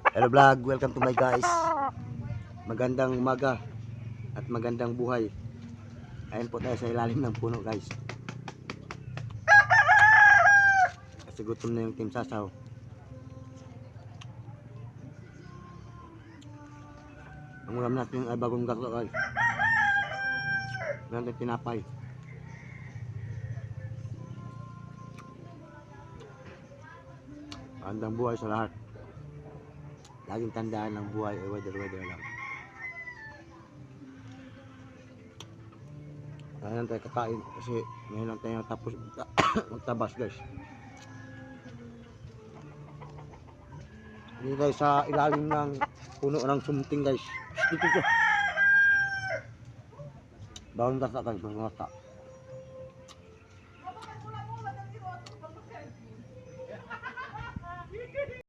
Hello vlog, welcome to my guys. Magandang umaga at magandang buhay. Ayan po tayo sa ilalim ng puno guys. Kasi gutom na yung Team Sasaw. Ang ulam natin ay bagong gato guys. Meron tayong tinapay. Magandang buhay sa lahat. Laging tandaan ng buhay ay weather lang. Ngayon tayo kakain kasi ngayon lang tayo tapos magtabas guys. Dito tayo sa ilalim ng puno ng sumting guys. Dito. Bawang data guys, bawang data.